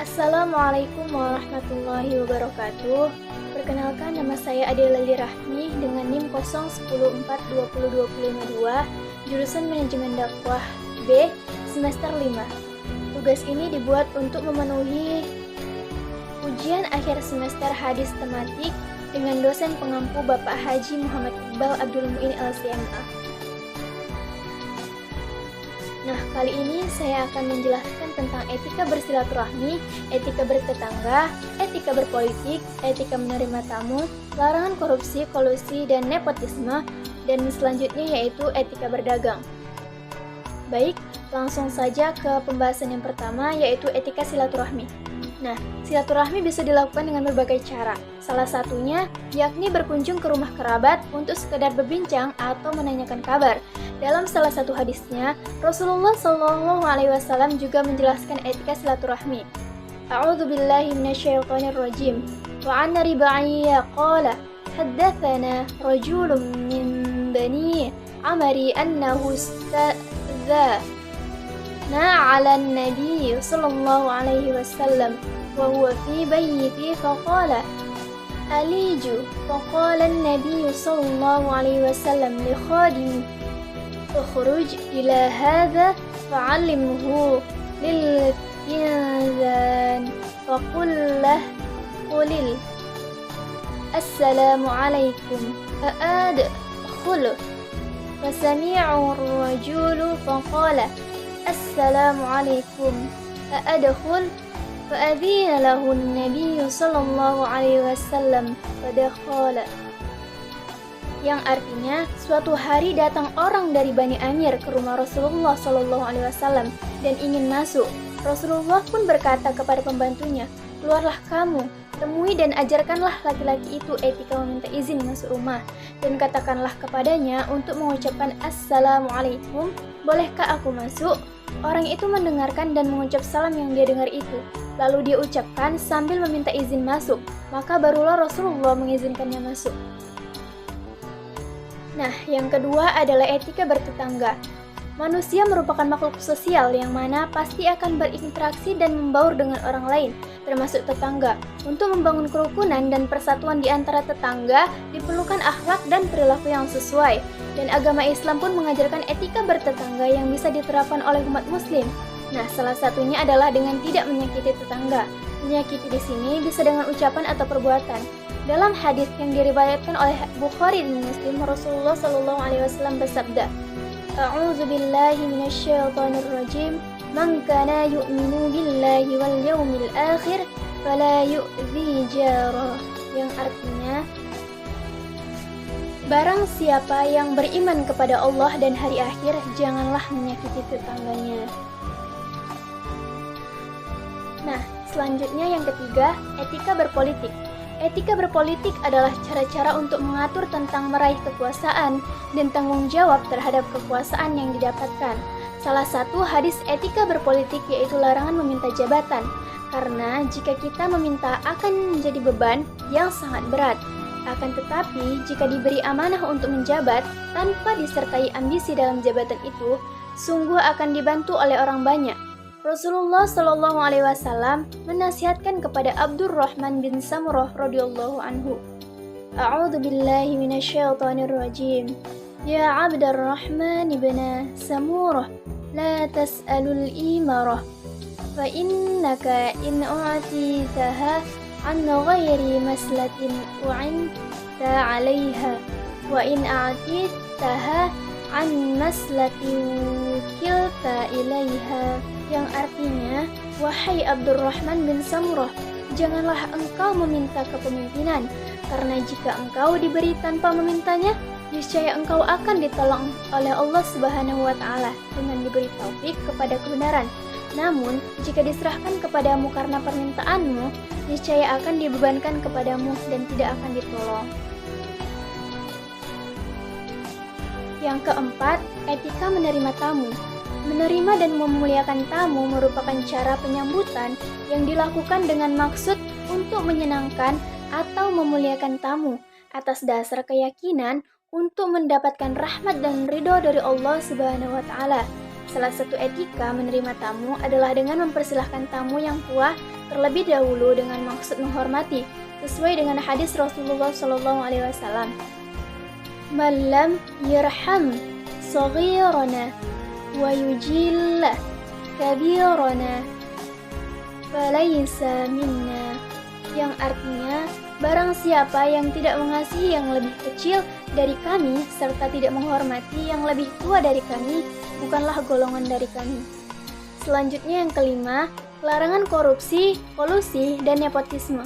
Assalamualaikum warahmatullahi wabarakatuh. Perkenalkan, nama saya Adela Lili Rahmi dengan NIM 01420252, jurusan Manajemen Dakwah B, semester 5. Tugas ini dibuat untuk memenuhi ujian akhir semester hadis tematik dengan dosen pengampu Bapak Haji Muhammad Iqbal Abdul Muin LCMA. Nah, kali ini saya akan menjelaskan tentang etika bersilaturahmi, etika bertetangga, etika berpolitik, etika menerima tamu, larangan korupsi, kolusi, dan nepotisme, dan selanjutnya yaitu etika berdagang. Baik, langsung saja ke pembahasan yang pertama, yaitu etika silaturahmi. Nah, silaturahmi bisa dilakukan dengan berbagai cara. Salah satunya yakni berkunjung ke rumah kerabat untuk sekedar berbincang atau menanyakan kabar. Dalam salah satu hadisnya, Rasulullah SAW juga menjelaskan etika silaturahmi. A'udzu billahi minasyaitonir rajim. Wa 'an Riba'iyya qala haddatsana rajulun min bani Amri annahu istadza 'ala an-nabi sallallahu alaihi wasallam wa huwa fi bayti faqala aliju faqala an-nabi sallallahu alaihi wasallam li khadimi ukhruj ila hadha fa'allimhu lil kinzan faqul qulil assalamu alaikum fa'adkhulu fasami'u ar-rajulu faqala assalamu alaikum fa'adkhul fa'adhina lahu an-nabiy sallallahu alaihi wasallam fadakhala, yang artinya suatu hari datang orang dari Bani Amir ke rumah Rasulullah sallallahu alaihi wasallam dan ingin masuk. Rasulullah pun berkata kepada pembantunya, "Keluarlah kamu, temui dan ajarkanlah laki-laki itu etika meminta izin masuk rumah, dan katakanlah kepadanya untuk mengucapkan Assalamualaikum, bolehkah aku masuk?" Orang itu mendengarkan dan mengucap salam yang dia dengar itu, lalu dia ucapkan sambil meminta izin masuk, maka barulah Rasulullah mengizinkannya masuk. Nah, yang kedua adalah etika bertetangga. Manusia merupakan makhluk sosial yang mana pasti akan berinteraksi dan membaur dengan orang lain, termasuk tetangga. Untuk membangun kerukunan dan persatuan di antara tetangga, diperlukan akhlak dan perilaku yang sesuai. Dan agama Islam pun mengajarkan etika bertetangga yang bisa diterapkan oleh umat muslim. Nah, salah satunya adalah dengan tidak menyakiti tetangga. Menyakiti di sini bisa dengan ucapan atau perbuatan. Dalam hadis yang diriwayatkan oleh Bukhari dan Muslim, Rasulullah SAW bersabda, "A'udzu billahi minasyaitonir rajim. Man kana yu'minu billahi wal yawmil akhir fala yu'dzi jara." Yang artinya, barang siapa yang beriman kepada Allah dan hari akhir, janganlah menyakiti tetangganya. Nah, selanjutnya yang ketiga, etika berpolitik. Etika berpolitik adalah cara-cara untuk mengatur tentang meraih kekuasaan dan tanggung jawab terhadap kekuasaan yang didapatkan. Salah satu hadis etika berpolitik yaitu larangan meminta jabatan, karena jika kita meminta akan menjadi beban yang sangat berat. Akan tetapi, jika diberi amanah untuk menjabat tanpa disertai ambisi dalam jabatan itu, sungguh akan dibantu oleh orang banyak. Rasulullah Shallallahu Alaihi Wasallam menasihatkan kepada Abdurrahman bin Samurah radhiyallahu anhu, "A'udzu billahi minasyaitonir rajim. Ya Abdurrahman ibn Samurah, la tas'alul imarah, fa innaka in u'titaha an ghairi maslatin u'inta 'alaiha, wa in a'titaha an maslatin kilta ilaiha." Yang artinya, wahai Abdurrahman bin Samurah, janganlah engkau meminta kepemimpinan, karena jika engkau diberi tanpa memintanya, niscaya engkau akan ditolong oleh Allah Subhanahu wa Ta'ala dengan diberi taufik kepada kebenaran. Namun, jika diserahkan kepadamu karena permintaanmu, niscaya akan dibebankan kepadamu dan tidak akan ditolong. Yang keempat, etika menerima tamu. Menerima dan memuliakan tamu merupakan cara penyambutan yang dilakukan dengan maksud untuk menyenangkan atau memuliakan tamu atas dasar keyakinan untuk mendapatkan rahmat dan ridho dari Allah Subhanahu wa Ta'ala. Salah satu etika menerima tamu adalah dengan mempersilahkan tamu yang tua terlebih dahulu dengan maksud menghormati, sesuai dengan hadis Rasulullah SAW. Man lam yarham saghirana wa yujilla kabirana falaysa minna, yang artinya barang siapa yang tidak mengasihi yang lebih kecil dari kami serta tidak menghormati yang lebih tua dari kami, bukanlah golongan dari kami. Selanjutnya yang kelima, larangan korupsi, kolusi, dan nepotisme.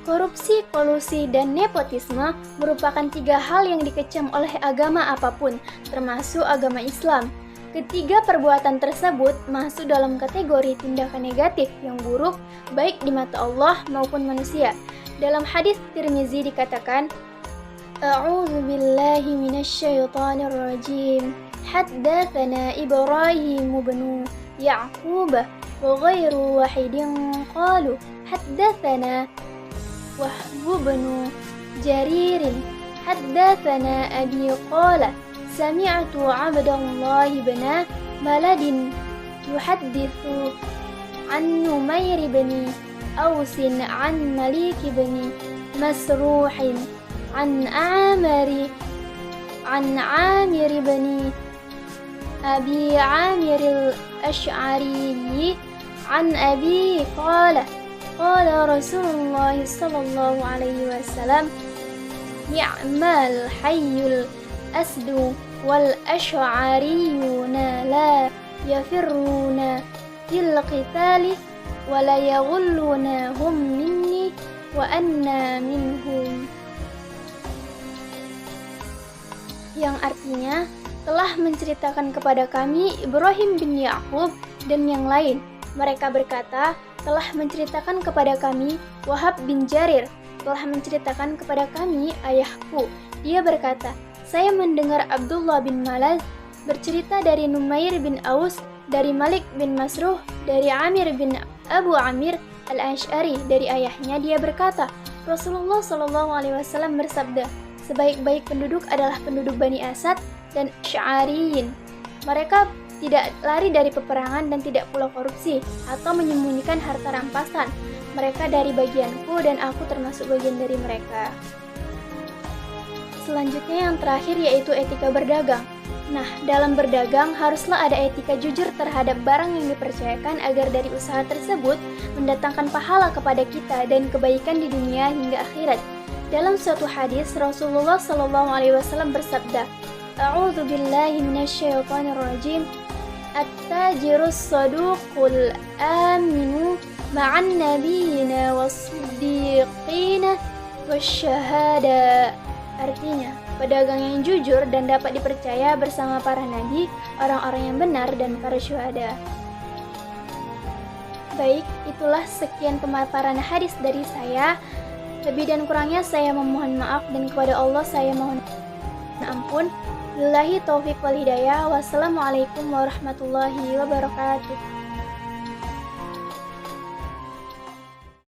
Korupsi, kolusi, dan nepotisme merupakan 3 hal yang dikecam oleh agama apapun, termasuk agama Islam. Ketiga perbuatan tersebut masuk dalam kategori tindakan negatif yang buruk, baik di mata Allah maupun manusia. Dalam hadis Tirmizi dikatakan, A'udzu billahi minasyaitonir rajim. Haddatsana Ibrahim bin Ya'qub wa ghairu wahidin qalu haddatsana Wahb bin Jarir haddatsana Abi qala sami'tu Abdullah bin Malad yuhadditsu an Numair bin Aus an Malik bin Masruh an Amir bin Abi Amir al-Ash'ari an Abi qala Rasulullah sallallahu alaihi wasallam ni'mal hayyul asdu wal ash'ariyuna la yafirruna fil qitali wa la yaghulluna hum minni wa anna minhum, yang artinya telah menceritakan kepada kami Ibrahim bin Ya'qub dan yang lain. Mereka berkata, telah menceritakan kepada kami Wahab bin Jarir, telah menceritakan kepada kami ayahku. Dia berkata, saya mendengar Abdullah bin Malad bercerita dari Numair bin Aus, dari Malik bin Masruh, dari Amir bin Abu Amir al-Ash'ari, dari ayahnya. Dia berkata, Rasulullah SAW bersabda, sebaik-baik penduduk adalah penduduk Bani Asad dan Asy'ariyin. Mereka tidak lari dari peperangan dan tidak pula korupsi atau menyembunyikan harta rampasan. Mereka dari bagianku dan aku termasuk bagian dari mereka. Selanjutnya yang terakhir yaitu etika berdagang. Nah, dalam berdagang haruslah ada etika jujur terhadap barang yang dipercayakan agar dari usaha tersebut mendatangkan pahala kepada kita dan kebaikan di dunia hingga akhirat. Dalam suatu hadis Rasulullah SAW bersabda, A'udzu billahi minasyaitonir rajim. At-tajirus saduqul aminu ma'an nabiyina was-siddiqina wasyahada. Artinya, pedagang yang jujur dan dapat dipercaya bersama para nabi, orang-orang yang benar, dan para syuhada. Baik, itulah sekian pemaparan hadis dari saya. Lebih dan kurangnya saya memohon maaf dan kepada Allah saya mohon ampun. Billahi taufiq wal hidayah. Wassalamualaikum warahmatullahi wabarakatuh.